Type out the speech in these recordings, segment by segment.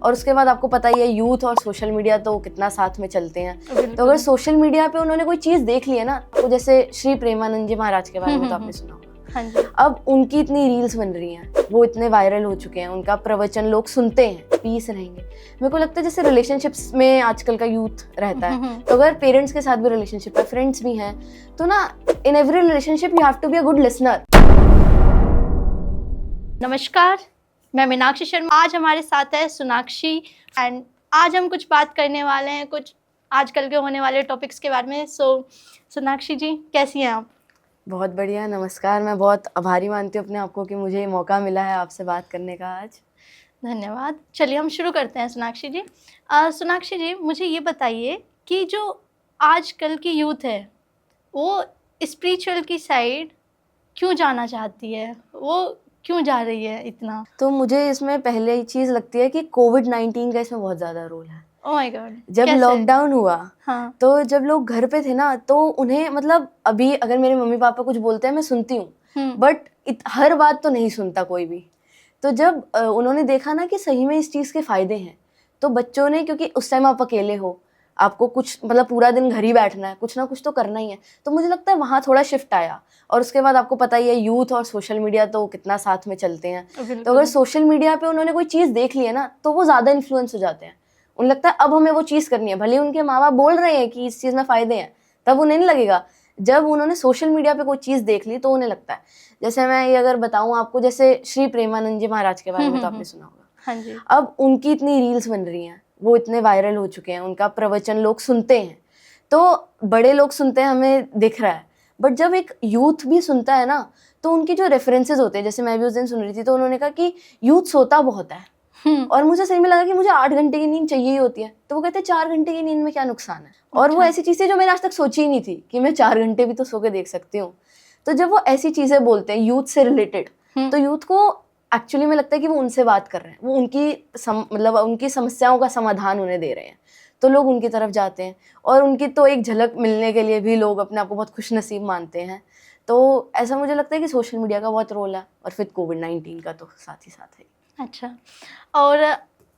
और उसके बाद आपको पता ही है यूथ और सोशल मीडिया तो कितना साथ में चलते हैं। तो अगर सोशल मीडिया पे उन्होंने कोई चीज़ देख ली है ना, तो जैसे श्री प्रेमानंद जी महाराज के बारे में तो आपने सुना होगा। हाँ जी। अब उनकी इतनी रील्स बन रही हैं, वो इतने वायरल हो चुके हैं, उनका प्रवचन लोग सुनते हैं, पीस रहेंगे। मेरे को लगता है जैसे रिलेशनशिप्स में आजकल का यूथ रहता है, तो अगर पेरेंट्स के साथ भी रिलेशनशिप है, फ्रेंड्स भी हैं, तो ना in every relationship you have to be a good listener. नमस्कार, मैं मीनाक्षी शर्मा। आज हमारे साथ है सोनाक्षी एंड आज हम कुछ बात करने वाले हैं कुछ आजकल के होने वाले टॉपिक्स के बारे में। सोनाक्षी जी कैसी हैं आप? बहुत बढ़िया, नमस्कार। मैं बहुत आभारी मानती हूँ अपने आप को कि मुझे ये मौका मिला है आपसे बात करने का आज। धन्यवाद। चलिए हम शुरू करते हैं सोनाक्षी जी। सोनाक्षी जी मुझे ये बताइए कि जो आजकल की यूथ है वो स्पिरिचुअल की साइड क्यों जाना चाहती है, वो क्यों जा रही है इतना? तो मुझे इसमें पहले ही चीज़ लगती है कि कोविड-19 का इसमें बहुत ज़्यादा रोल है। ओह माय गॉड, जब लॉकडाउन हुआ, हाँ, तो जब लोग घर पे थे ना, तो उन्हें मतलब अभी अगर मेरे मम्मी पापा कुछ बोलते हैं मैं सुनती हूँ, बट हर बात तो नहीं सुनता कोई भी। तो जब उन्होंने देखा ना कि सही में इस चीज़ के फ़ायदे हैं, तो बच्चों ने, क्योंकि उस टाइम आप अकेले हो, आपको कुछ मतलब पूरा दिन घर ही बैठना है, कुछ ना कुछ तो करना ही है, तो मुझे लगता है वहाँ थोड़ा शिफ्ट आया। और उसके बाद आपको पता ही है यूथ और सोशल मीडिया तो कितना साथ में चलते हैं। तो अगर सोशल मीडिया पे उन्होंने कोई चीज़ देख ली है ना, तो वो ज़्यादा इन्फ्लुएंस हो जाते हैं। उन्हें लगता है अब हमें वो चीज़ करनी है, भले उनके माँ बाप बोल रहे हैं कि इस चीज़ में फ़ायदे हैं, तब उन्हें नहीं लगेगा। जब उन्होंने सोशल मीडिया पे कोई चीज़ देख ली तो उन्हें लगता है। जैसे मैं ये अगर बताऊँ आपको, जैसे श्री प्रेमानंद जी महाराज के बारे में तो आपने सुना होगा। हाँ जी। अब उनकी इतनी रील्स बन रही हैं, वो इतने वायरल हो चुके हैं, उनका प्रवचन लोग सुनते हैं, तो बड़े लोग सुनते हैं, हमें दिख रहा है। बट जब एक यूथ भी सुनता है ना, तो उनके जो रेफरेंसेस होते हैं, जैसे मैं भी उस दिन सुन रही थी, तो उन्होंने कहा कि यूथ सोता बहुत है। और मुझे सही में लगा कि मुझे 8 घंटे की नींद चाहिए ही होती है। तो वो कहते हैं 4 घंटे की नींद में क्या नुकसान है। और वो ऐसी चीज़ें जो मैंने आज तक सोची ही नहीं थी कि मैं 4 घंटे भी तो सो के देख सकती हूँ। तो जब वो ऐसी चीज़ें बोलते हैं यूथ से रिलेटेड, तो यूथ को एक्चुअली में लगता है कि वो उनसे बात कर रहे हैं, वो उनकी मतलब उनकी समस्याओं का समाधान उन्हें दे रहे हैं, तो लोग उनकी तरफ जाते हैं। और उनकी तो एक झलक मिलने के लिए भी लोग अपने आप को बहुत खुशनसीब मानते हैं। तो ऐसा मुझे लगता है कि सोशल मीडिया का बहुत रोल है, और फिर कोविड-19 का तो साथ ही साथ है। अच्छा, और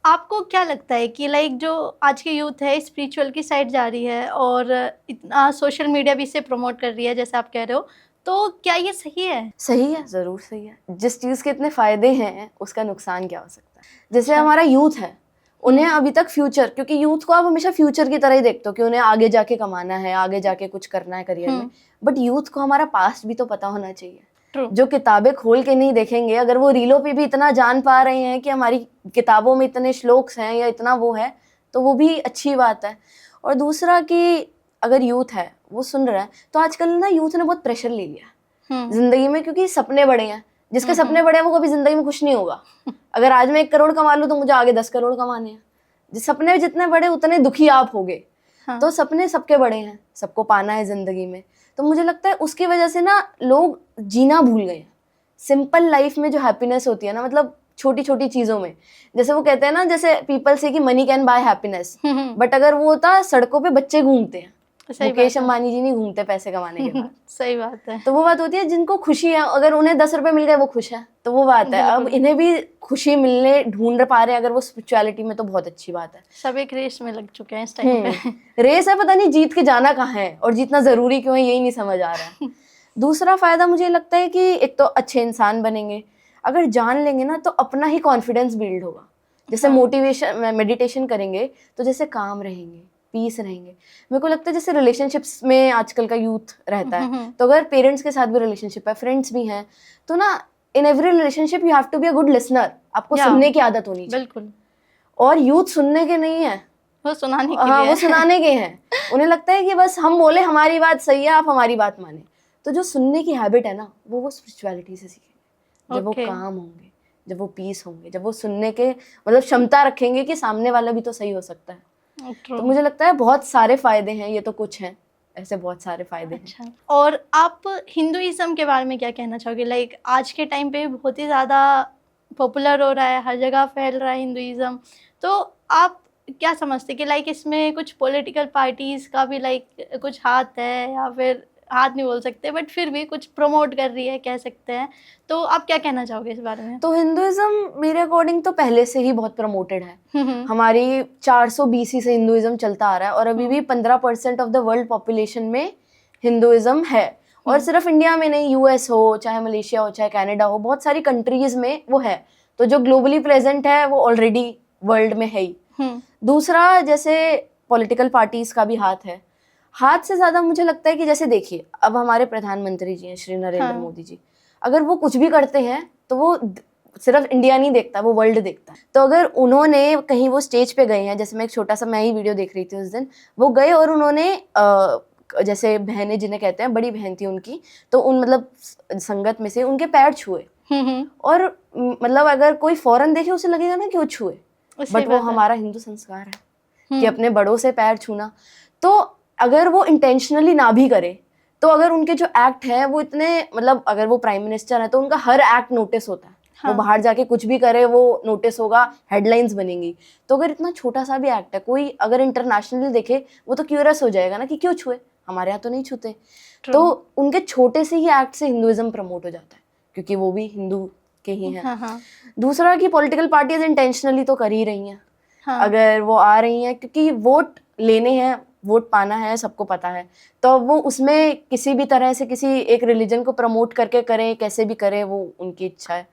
आपको क्या लगता है कि लाइक जो आज की यूथ है स्पिरिचुअल की साइड जा रही है और इतना सोशल मीडिया भी इसे प्रमोट कर रही है जैसे आप कह रहे हो, तो क्या ये सही है? सही है, ज़रूर सही है। जिस चीज़ के इतने फ़ायदे हैं, उसका नुकसान क्या हो सकता है? जैसे हमारा यूथ है, उन्हें अभी तक फ्यूचर, क्योंकि यूथ को आप हमेशा फ्यूचर की तरह ही देखते हो कि उन्हें आगे जाके कमाना है, आगे जाके कुछ करना है करियर में। बट यूथ को हमारा पास्ट भी तो पता होना चाहिए। जो किताबें खोल के नहीं देखेंगे, अगर वो रीलों पे भी इतना जान पा रहे हैं कि हमारी किताबों में इतने श्लोक्स हैं या इतना वो है, तो वो भी अच्छी बात है। और दूसरा कि अगर यूथ है, वो सुन रहा है, तो आजकल ना यूथ ने बहुत प्रेशर ले लिया जिंदगी में, क्योंकि सपने बड़े हैं। जिसके सपने बड़े हैं वो कभी जिंदगी में खुश नहीं होगा। अगर आज मैं 1 करोड़ कमा लूं तो मुझे आगे 10 करोड़ कमाने हैं। जिस सपने जितने बड़े उतने दुखी आप होगे। तो सपने सबके बड़े हैं, सबको पाना है जिंदगी में। तो मुझे लगता है उसकी वजह से ना लोग जीना भूल गए हैं। सिंपल लाइफ में जो हैप्पीनेस होती है ना, मतलब छोटी छोटी चीजों में, जैसे वो कहते हैं ना, जैसे पीपल से कि money can buy happiness, but अगर वो होता सड़कों पे बच्चे घूमते हैं, मुकेश अंबानी जी नहीं घूमते पैसे कमाने के बाद। सही बात है। तो वो बात होती है जिनको खुशी है, अगर उन्हें 10 रुपए मिल गए वो खुश है, तो वो बात है। अब इन्हें भी खुशी मिलने ढूंढ पा रहे हैं अगर वो स्पिरिचुअलिटी में, तो बहुत अच्छी बात है। सब एक रेस में लग चुके हैं इस टाइम पे। रेस है, पता नहीं जीत के जाना कहाँ है और जीतना जरूरी क्यों है, यही नहीं समझ आ रहा है। दूसरा फायदा मुझे लगता है कि एक तो अच्छे इंसान बनेंगे, अगर जान लेंगे ना तो अपना ही कॉन्फिडेंस बिल्ड होगा। जैसे मोटिवेशन, मेडिटेशन करेंगे तो जैसे काम रहेंगे, पीस रहेंगे। मेरे को लगता है जैसे रिलेशनशिप्स में आजकल का यूथ रहता है, तो अगर पेरेंट्स के साथ भी रिलेशनशिप है, फ्रेंड्स भी हैं, तो ना in every relationship you have to be a good listener. आपको सुनने की आदत होनी चाहिए। बिल्कुल। और यूथ सुनने के नहीं है, वो सुनाने के हाँ, लिए वो सुनाने के हैं। उन्हें लगता है कि बस हम बोले हमारी बात सही है, आप हमारी बात माने। तो जो सुनने की हैबिट है ना, वो स्पिरिचुअलिटी से सीखेंगे। जब वो काम होंगे, जब वो पीस होंगे, जब वो सुनने के मतलब क्षमता रखेंगे कि सामने वाला भी तो सही हो सकता है। तो मुझे लगता है बहुत सारे फायदे हैं, ये तो कुछ हैं, ऐसे बहुत सारे फायदे हैं। और आप हिंदुइज्म के बारे में क्या कहना चाहोगे? लाइक आज के टाइम पे बहुत ही ज़्यादा पॉपुलर हो रहा है, हर जगह फैल रहा है हिंदुइज्म, तो आप क्या समझते कि लाइक इसमें कुछ पॉलिटिकल पार्टीज़ का भी लाइक कुछ हाथ है, या फिर हाथ नहीं बोल सकते, बट फिर भी कुछ प्रमोट कर रही है कह सकते हैं, तो आप क्या कहना चाहोगे इस बारे में? तो हिंदुइज्म मेरे अकॉर्डिंग तो पहले से ही बहुत प्रमोटेड है। हम्म। हमारी 400 BC से हिंदुइज्म चलता आ रहा है और अभी भी 15% ऑफ द वर्ल्ड पॉपुलेशन में हिंदुइज्म है। और सिर्फ इंडिया में नहीं, US हो, चाहे मलेशिया हो, चाहे कनाडा हो, बहुत सारी कंट्रीज में वो है। तो जो ग्लोबली प्रेजेंट है वो ऑलरेडी वर्ल्ड में है ही। दूसरा, जैसे पॉलिटिकल पार्टीज का भी हाथ है। हाथ से ज्यादा मुझे लगता है कि जैसे देखिए, अब हमारे प्रधानमंत्री जी हैं श्री नरेंद्र मोदी जी, अगर वो कुछ भी करते हैं तो वो सिर्फ इंडिया नहीं देखता, वो वर्ल्ड देखता है। तो अगर उन्होंने कहीं वो स्टेज पे गए हैं, जैसे मैं एक छोटा सा, मैं ही वीडियो देख रही थी उस दिन, वो गए और उन्होंने जैसे बहनें जिन्हें कहते हैं, बड़ी बहन थी उनकी, तो उन मतलब संगत में से उनके पैर छुए। और मतलब अगर कोई फौरन देखे उसे लगेगा ना कि वो छुए, बट वो हमारा हिंदू संस्कार है कि अपने बड़ों से पैर छूना। तो अगर वो इंटेंशनली ना भी करे, तो अगर उनके जो एक्ट है वो इतने, मतलब अगर वो प्राइम मिनिस्टर है तो उनका हर एक्ट नोटिस होता है। वो बाहर जाके कुछ भी करे वो नोटिस होगा, हेडलाइंस बनेंगी। तो अगर इतना छोटा सा भी एक्ट है, कोई अगर इंटरनेशनली देखे वो तो क्यूरियस हो जाएगा ना कि क्यों छुए, हमारे यहाँ तो नहीं छूते। तो उनके छोटे से ही एक्ट से हिंदुइज्म प्रमोट हो जाता है, क्योंकि वो भी हिंदू के ही हैं। दूसरा कि पॉलिटिकल पार्टीज इंटेंशनली तो कर ही रही हैं। अगर वो आ रही हैं क्योंकि वोट लेने हैं, वोट पाना है, सबको पता है, तो वो उसमें किसी भी तरह से किसी एक रिलीजन को प्रमोट करके करें, कैसे भी करें, वो उनकी इच्छा है।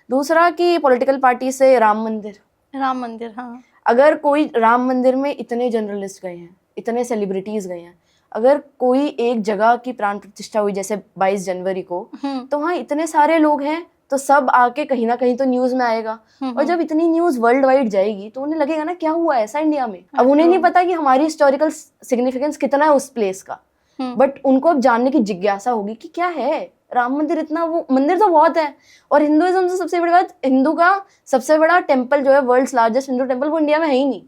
दूसरा कि पॉलिटिकल पार्टी से राम मंदिर, हाँ, अगर कोई राम मंदिर में इतने जर्नलिस्ट गए हैं, इतने सेलिब्रिटीज गए हैं, अगर कोई एक जगह की प्राण प्रतिष्ठा हुई जैसे 22 जनवरी को, तो वहाँ इतने सारे लोग हैं, तो सब आके कहीं ना कहीं तो न्यूज में आएगा। और जब इतनी न्यूज वर्ल्ड वाइड जाएगी तो उन्हें लगेगा ना क्या हुआ ऐसा इंडिया में। अब उन्हें नहीं पता कि हमारी हिस्टोरिकल सिग्निफिकेंस कितना है उस प्लेस का, बट उनको अब जानने की जिज्ञासा होगी कि क्या है राम मंदिर। इतना वो मंदिर तो बहुत है। और हिंदुइज्म से सबसे बड़ी बात, हिंदू का सबसे बड़ा टेम्पल जो है, वर्ल्ड्स लार्जेस्ट हिंदू टेम्पल, वो इंडिया में है ही नहीं।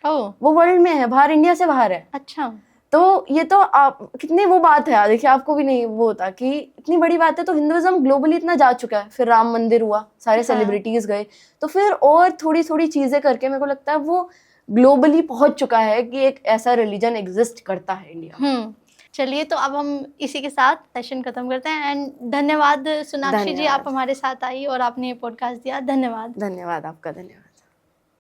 वो वर्ल्ड में है, बाहर, इंडिया से बाहर है। अच्छा, तो ये तो आप कितनी वो बात है, देखिए आपको भी नहीं वो होता कि इतनी बड़ी बात है। तो हिंदुइज्म ग्लोबली इतना जा चुका है, फिर राम मंदिर हुआ, सारे सेलिब्रिटीज गए, तो फिर और थोड़ी थोड़ी चीजें करके मेरे को लगता है वो ग्लोबली पहुंच चुका है कि एक ऐसा रिलीजन एग्जिस्ट करता है इंडिया। चलिए, तो अब हम इसी के साथ सेशन खत्म करते हैं। एंड धन्यवाद सोनाक्षी जी, आप हमारे साथ आई और आपने ये पॉडकास्ट दिया। धन्यवाद। धन्यवाद आपका, धन्यवाद।